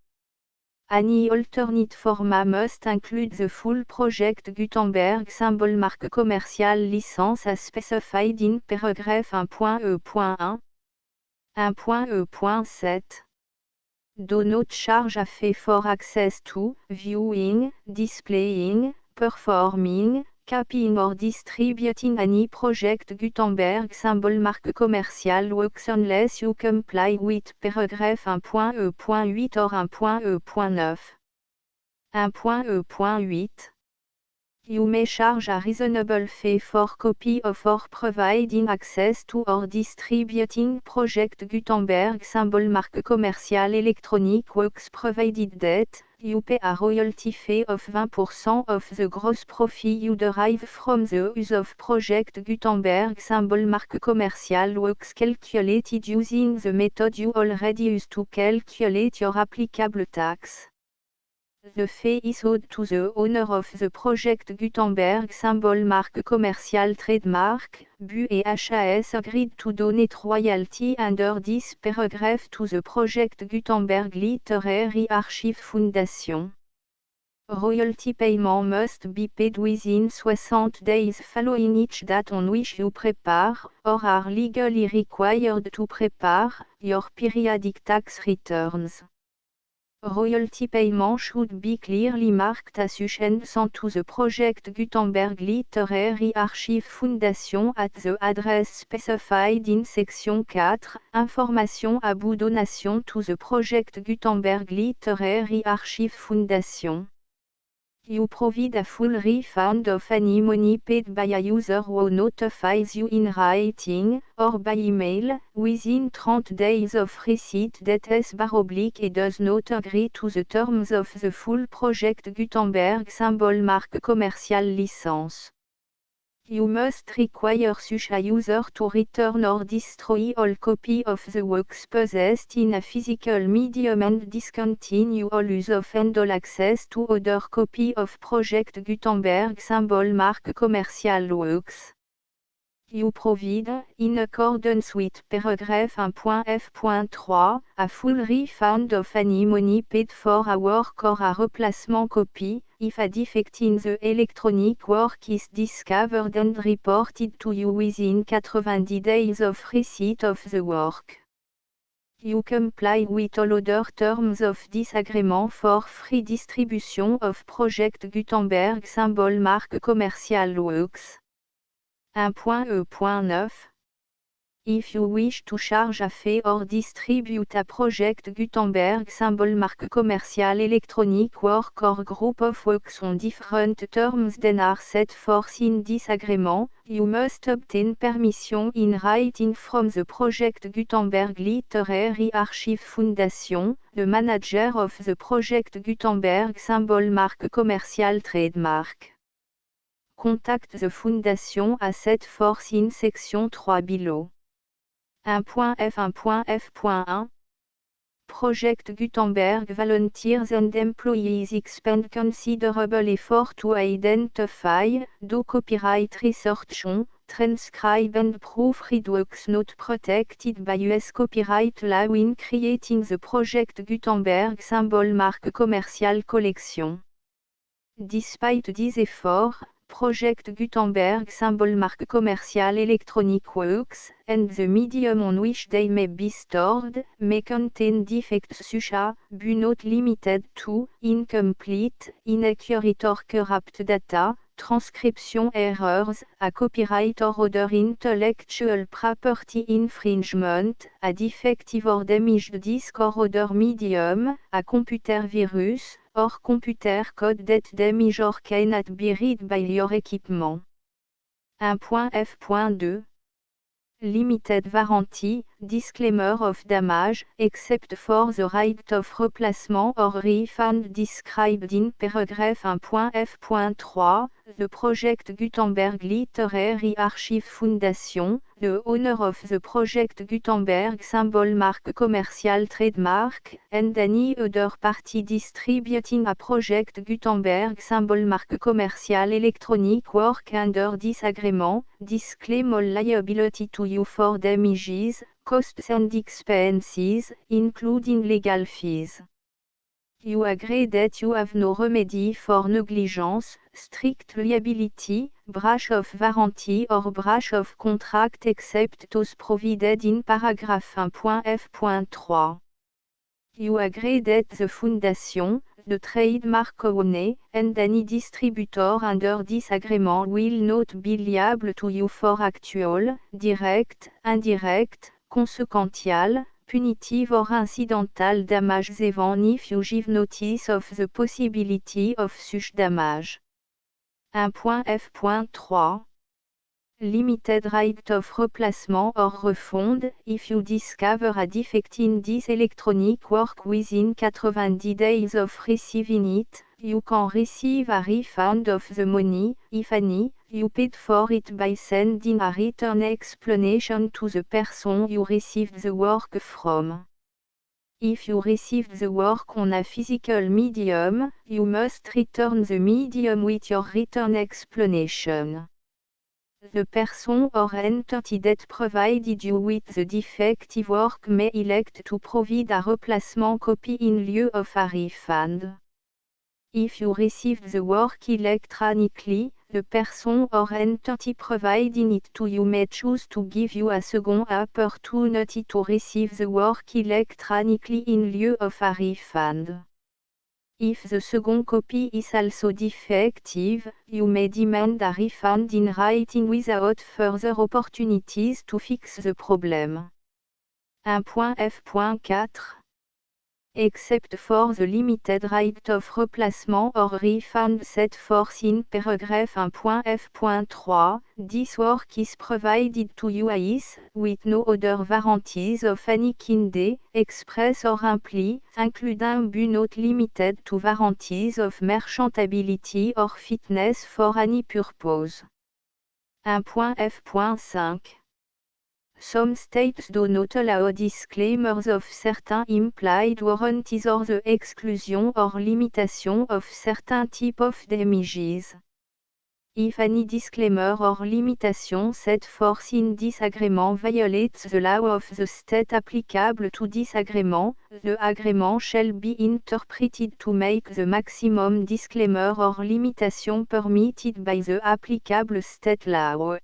S1: Any alternate format must include the full project Gutenberg symbol marque commerciale licence as specified in paragraph 1.e.1. 1.e.7. Do not charge a fee for access to, viewing, displaying, performing, copying or distributing any project Gutenberg symbol marque commerciale works unless you comply with paragraph 1.e.8 or 1.e.9. 1.e.8. You may charge a reasonable fee for copy of or providing access to or distributing project Gutenberg symbol marque commerciale electronic works provided that you pay a royalty fee of 20% of the gross profit you derive from the use of project Gutenberg symbol marque commerciale works calculated using the method you already use to calculate your applicable tax. The fee is owed to the owner of the project Gutenberg symbol marque commerciale trademark, BU et HAS agreed to donate royalty under this paragraph to the project Gutenberg Literary Archive Foundation. Royalty payment must be paid within 60 days following each date on which you prepare, or are legally required to prepare, your periodic tax returns. Royalty payment should be clearly marked as sent to the project Gutenberg Literary Archive Foundation at the address specified in section 4, information à bout donation to the project Gutenberg Literary Archive Foundation. You provide a full refund of any money paid by a user who notifies you in writing, or by email, within 30 days of receipt that /et does not agree to the terms of the full project Gutenberg symbol marque commerciale licence. You must require such a user to return or destroy all copy of the works possessed in a physical medium and discontinue all use of and all access to other copy of project Gutenberg symbol marque commerciale works. You provide, in accordance with paragraph 1.f.3, a full refund of any money paid for a work or a replacement copy, if a defect in the electronic work is discovered and reported to you within 90 days of receipt of the work. You comply with all other terms of this agreement for free distribution of project Gutenberg symbol marque commerciale works. 1.e.9. If you wish to charge a fee or distribute a project Gutenberg symbol marque commerciale electronic work or group of works on different terms than are set forth in this agreement, you must obtain permission in writing from the project Gutenberg Literary Archive Foundation, the manager of the project Gutenberg symbol marque commerciale trademark. Contact the Foundation as set forth in section 3 below. 1.f.1.f.1. Project Gutenberg volunteers and employees expend considerable effort to identify, do copyright research on, transcribe and proofread works not protected by US copyright law in creating the project Gutenberg symbol marque commerciale collection. Despite these efforts, Project Gutenberg symbol marque commerciale electronic works, and the medium on which they may be stored, may contain defects such as, but not limited to, incomplete, inaccurate or corrupt data, transcription errors, a copyright or other intellectual property infringement, a defective or damaged disk or other medium, a computer virus, or computer code that damage or cannot be read by your equipment. 1.f.2. Limited warranty, disclaimer of damage, except for the right of replacement or refund described in paragraph 1.f.3, the project Gutenberg Literary Archive Foundation, the owner of the project Gutenberg symbol marque commerciale trademark, and any other party distributing a project Gutenberg symbol marque commerciale electronic work under this agreement, disclaim all liability to you for damages, costs and expenses, including legal fees. You agree that you have no remedy for negligence, strict liability, breach of warranty or breach of contract except those provided in paragraph 1.f.3. You agree that the Foundation, the trademark owner, and any distributor under this agreement will not be liable to you for actual, direct, indirect, consequential, punitive or incidental damages even if you give notice of the possibility of such damage. 1.f.3 Limited right of replacement or refund, if you discover a defect in this electronic work within 90 days of receiving it, you can receive a refund of the money, if any, you paid for it by sending a written explanation to the person you received the work from. If you received the work on a physical medium, you must return the medium with your written explanation. The person or entity that provided you with the defective work may elect to provide a replacement copy in lieu of a refund. If you received the work electronically, the person or entity providing it to you may choose to give you a second opportunity to receive the work electronically in lieu of a refund. If the second copy is also defective, you may demand a refund in writing without further opportunities to fix the problem. 1.f.4 Except for the limited right of replacement or refund set forth in paragraph 1.f.3, this work is provided to you as, with no other warranties of any kind, express or implied, including but not limited to warranties of merchantability or fitness for any purpose. 1.f.5 Some states do not allow disclaimers of certain implied warranties or the exclusion or limitation of certain type of damages. If any disclaimer or limitation set forth in this agreement violates the law of the state applicable to this agreement, the agreement shall be interpreted to make the maximum disclaimer or limitation permitted by the applicable state law.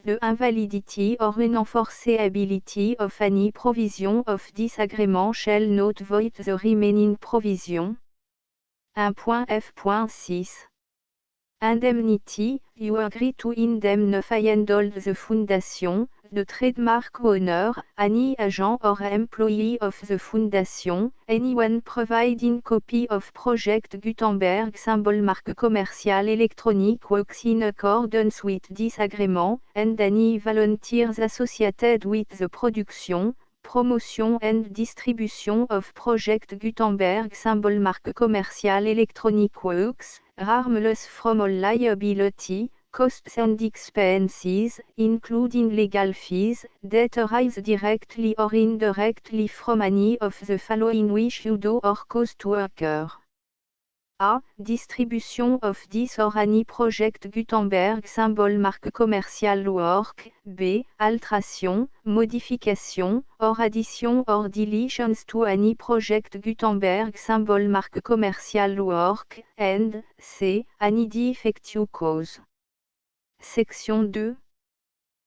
S1: The invalidity or unenforceability of any provision of this agreement shall not void the remaining provision. 1.f.6 Indemnity, you agree to indemnify and all the foundation, the trademark owner, any agent or employee of the foundation, anyone providing copy of Project Gutenberg symbol marque commercial electronic works in accordance with this agreement, and any volunteers associated with the production, promotion and distribution of Project Gutenberg symbol marque commercial electronic works, harmless from all liability, costs and expenses, including legal fees, that arise directly or indirectly from any of the following which you do or cause to occur. A. Distribution of this or any Project Gutenberg symbol marque commercial work. B. Alteration, modification, or addition or deletions to any Project Gutenberg symbol marque commercial work. And C. Any defect you cause. Section 2.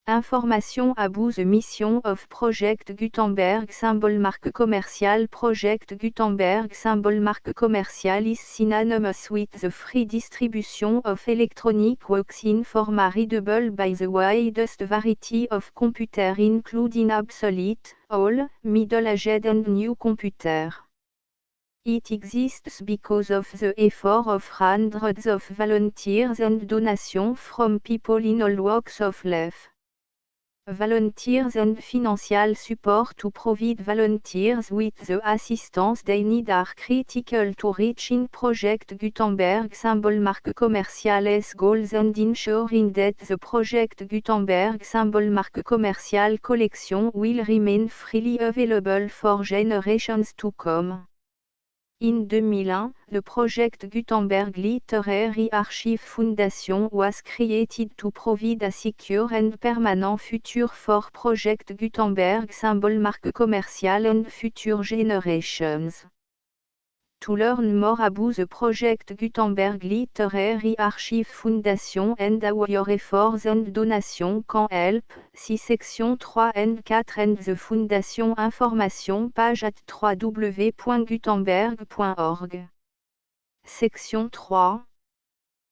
S1: Information about the mission of Project Gutenberg symbol marque commercial. Project Gutenberg symbol marque commercial is synonymous with the free distribution of electronic works in format readable by the widest variety of computer including obsolete, old, middle-aged and new computer. It exists because of the effort of hundreds of volunteers and donations from people in all walks of life. Volunteers and financial support to provide volunteers with the assistance they need are critical to reaching Project Gutenberg symbol marque commercial's goals and ensuring that the Project Gutenberg symbol marque commercial collection will remain freely available for generations to come. In 2001, the Project Gutenberg Literary Archive Foundation was created to provide a secure and permanent future for Project Gutenberg symbol marque commercial and future generations. To learn more about the project Gutenberg Literary Archive Foundation and how your efforts and donations can help, see section 3 and 4 and the Foundation information page at www.gutenberg.org. Section 3.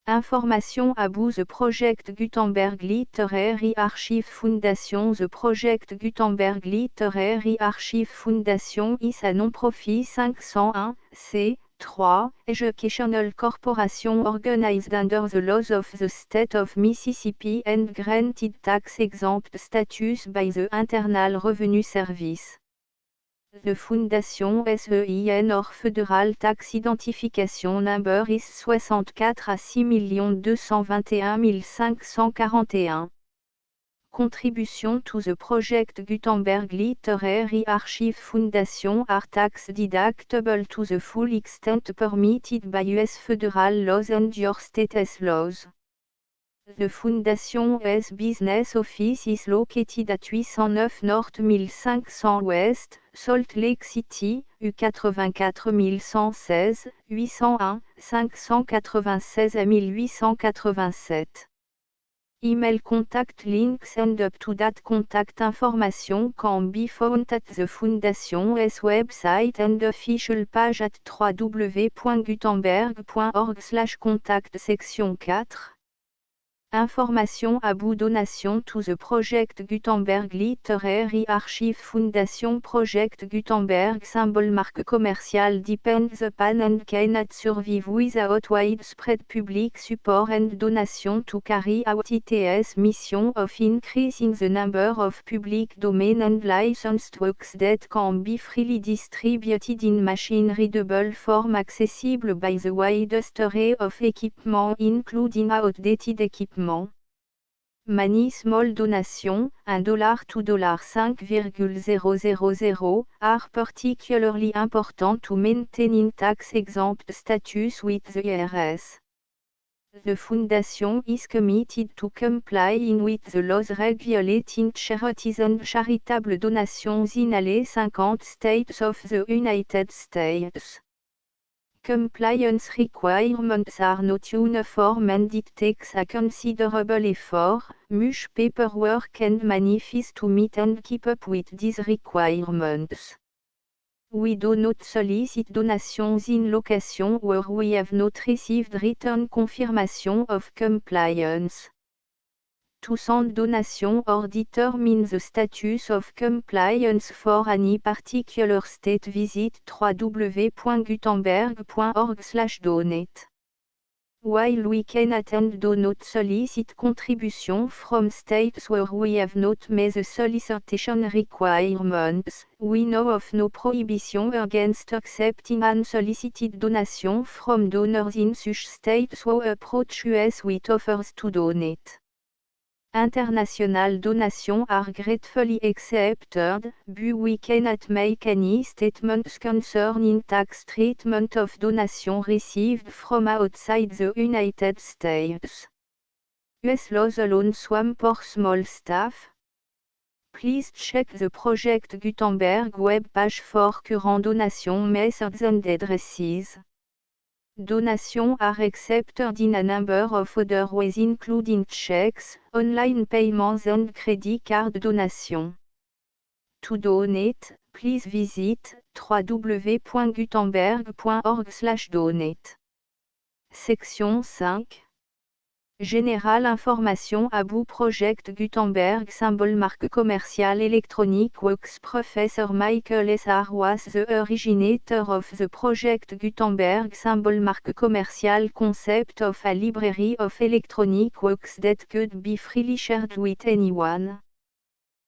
S1: Information about the project Gutenberg Literary Archive Foundation. The project Gutenberg Literary Archive Foundation is a non-profit 501 (c)(3) educational corporation organized under the laws of the state of Mississippi and granted tax-exempt status by the Internal Revenue Service. The Fondation SEIN or Federal Tax Identification Number is 64 à 6 221 541. Contribution to the project Gutenberg Literary Archive Foundation are tax deductible to the full extent permitted by U.S. federal laws and your state's laws. The Foundation's business office is located at 809 North 1500 West, Salt Lake City, U84 116, 801 596 à 1887. Email contact links and up-to-date contact information can be found at the Foundation's website and official page at www.gutenberg.org/contact section 4. Information about donation to the project Gutenberg Literary Archive Foundation. Project Gutenberg symbol marque commercial depends upon and cannot survive without widespread public support and donation to carry out its mission of increasing the number of public domain and licensed works that can be freely distributed in machine-readable form accessible by the widest array of equipment including outdated equipment. Many small donations, $1 to $5,000, are particularly important to maintaining tax-exempt status with the IRS. The Foundation is committed to complying with the laws regulating charities and charitable donations in all 50 states of the United States. Compliance requirements are not uniform and it takes a considerable effort, much paperwork and money fees to meet and keep up with these requirements. We do not solicit donations in locations where we have not received written confirmation of compliance. To send donation or determine the status of compliance for any particular state, visit www.gutenberg.org/donate. While we cannot and do not solicit contribution from states where we have not met the solicitation requirements, we know of no prohibition against accepting unsolicited donation from donors in such states who approach us with offers to donate. International donations are gratefully accepted, but we cannot make any statements concerning tax treatment of donations received from outside the United States. US laws alone swam for small staff. Please check the Project Gutenberg web page for current donation methods and addresses. Donations are accepted in a number of other ways including checks, online payments and credit card donations. To donate, please visit www.gutenberg.org/donate. Section 5. Générale information about Project Gutenberg symbol marque commerciale Electronic Works. Professor Michael S. R. was the originator of the Project Gutenberg symbol marque commerciale concept of a library of electronic works that could be freely shared with anyone.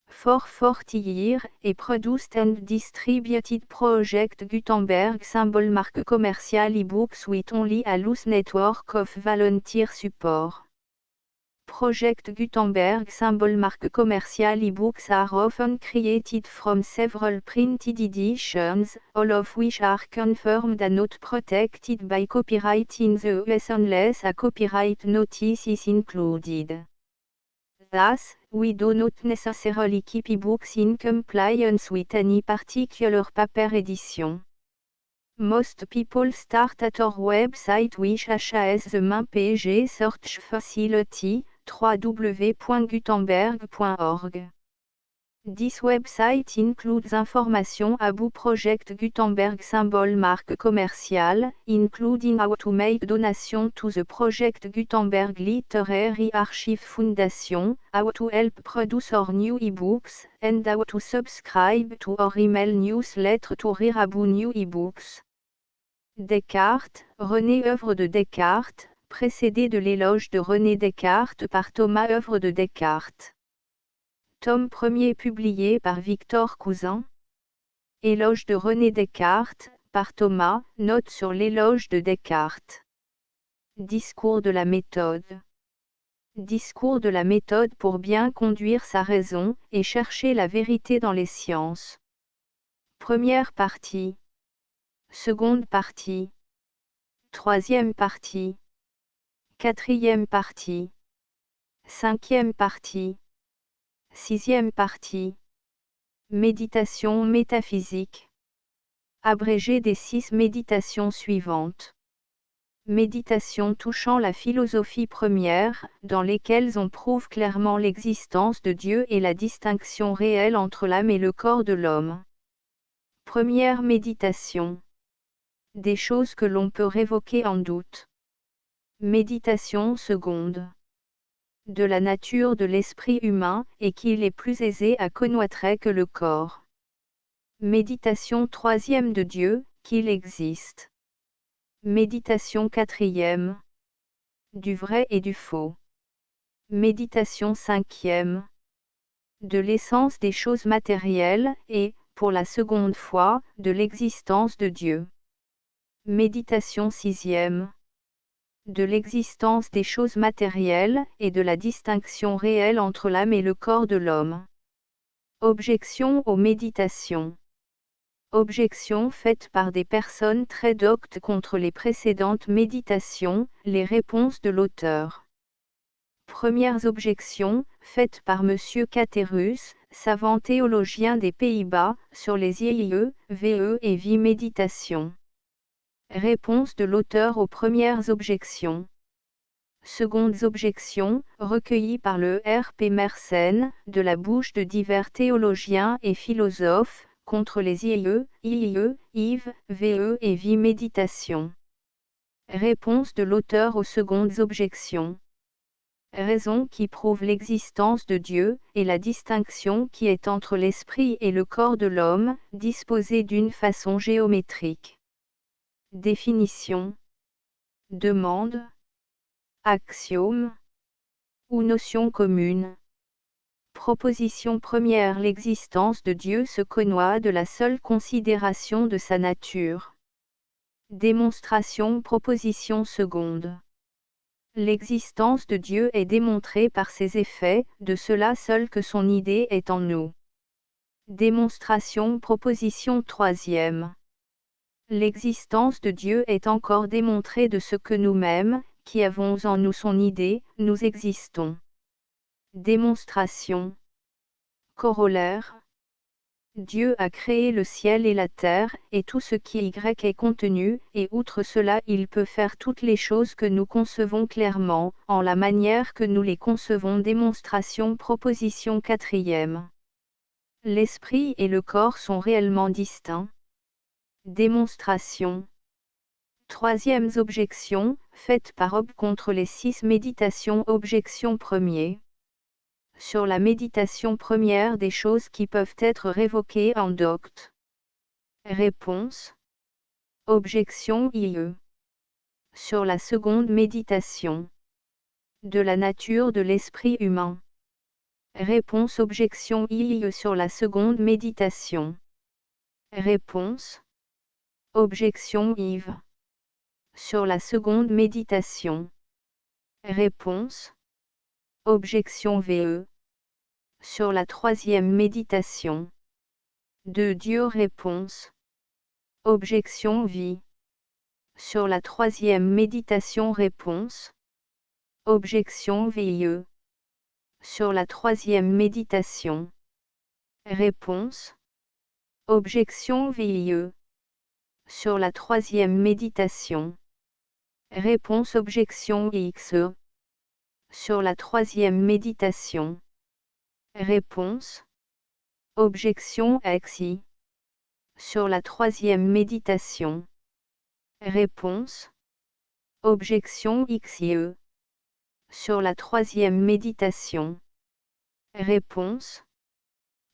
S1: For 40 years, he produced and distributed Project Gutenberg symbol marque commerciale ebooks with only a loose network of volunteer support. Project Gutenberg symbol marque commerciale ebooks are often created from several printed editions, all of which are confirmed and not protected by copyright in the US unless a copyright notice is included. Thus, we do not necessarily keep ebooks in compliance with any particular paper edition. Most people start at our website which has the main page search facility, www.gutenberg.org. This website includes information about Project Gutenberg symbol marque commerciale, including how to make donation to the Project Gutenberg Literary Archive Foundation, how to help produce our new ebooks, and how to subscribe to our email newsletter to read about new ebooks. Descartes, René œuvre de Descartes, précédé de l'éloge de René Descartes par Thomas œuvre de Descartes. Tome 1er publié par Victor Cousin. Éloge de René Descartes, par Thomas, note sur l'éloge de Descartes. Discours de la méthode. Discours de la méthode pour bien conduire sa raison, et chercher la vérité dans les sciences. Première partie. Seconde partie. Troisième partie. Quatrième partie. Cinquième partie. Sixième partie. Méditation métaphysique. Abrégé des 6 méditations suivantes. Méditation touchant la philosophie première, dans lesquelles on prouve clairement l'existence de Dieu et la distinction réelle entre l'âme et le corps de l'homme. Première méditation. Des choses que l'on peut révoquer en doute. Méditation seconde. De la nature de l'esprit humain, et qu'il est plus aisé à connaître que le corps. Méditation troisième de Dieu, qu'il existe. Méditation quatrième. Du vrai et du faux. Méditation cinquième. De l'essence des choses matérielles, et, pour la seconde fois, de l'existence de Dieu. Méditation sixième. De l'existence des choses matérielles, et de la distinction réelle entre l'âme et le corps de l'homme. Objection aux méditations. Objection faite par des personnes très doctes contre les précédentes méditations, les réponses de l'auteur. Premières objections, faites par M. Caterus, savant théologien des Pays-Bas, sur les IE, VE et vie méditation. Réponse de l'auteur aux premières objections. Secondes objections, recueillies par le R.P. Mersenne, de la bouche de divers théologiens et philosophes, contre les IE, IV, VE et vie méditation. Réponse de l'auteur aux secondes objections. Raison qui prouve l'existence de Dieu, et la distinction qui est entre l'esprit et le corps de l'homme, disposée d'une façon géométrique. Définition. Demande. Axiome. Ou notion commune. Proposition première. L'existence de Dieu se connaît de la seule considération de sa nature. Démonstration. Proposition seconde. L'existence de Dieu est démontrée par ses effets, de cela seul que son idée est en nous. Démonstration. Proposition troisième. L'existence de Dieu est encore démontrée de ce que nous-mêmes, qui avons en nous son idée, nous existons. Démonstration. Corollaire. Dieu a créé le ciel et la terre, et tout ce qui y est contenu, et outre cela il peut faire toutes les choses que nous concevons clairement, en la manière que nous les concevons. Démonstration. Proposition quatrième. L'esprit et le corps sont réellement distincts. Démonstration. Troisième objection, faite par Hobbes contre les 6 méditations. Objection première. Sur la méditation première des choses qui peuvent être révoquées en docte. Réponse. Objection IE. Sur la seconde méditation. De la nature de l'esprit humain. Réponse. Objection IE sur la seconde méditation. Réponse. Objection IV. Sur la seconde méditation. Réponse. Objection VE. Sur la troisième méditation. De Dieu. Réponse. Objection vie. Sur la troisième méditation. Réponse. Objection VIE. Sur la troisième méditation. Réponse. Objection VIE. Sur la troisième méditation. Réponse objection X. Sur la troisième méditation. Réponse. Objection XI. Sur la troisième méditation. Réponse. Objection XIE. Sur la troisième méditation. Réponse.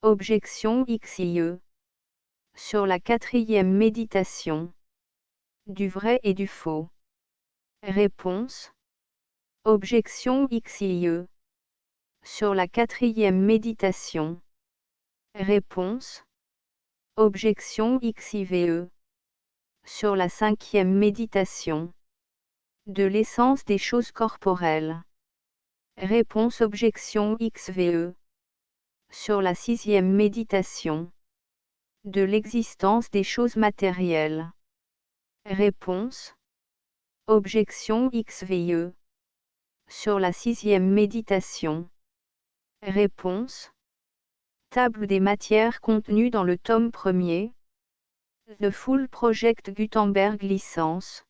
S1: Objection XIE. Sur la quatrième méditation. Du vrai et du faux. Réponse. Objection XIE. Sur la quatrième méditation. Réponse. Objection XIVE. Sur la cinquième méditation. De l'essence des choses corporelles. Réponse objection XVE. Sur la sixième méditation. De l'existence des choses matérielles. Réponse. Objection XVE. Sur la sixième méditation. Réponse. Table des matières contenues dans le tome 1er. The Full Project Gutenberg Licence.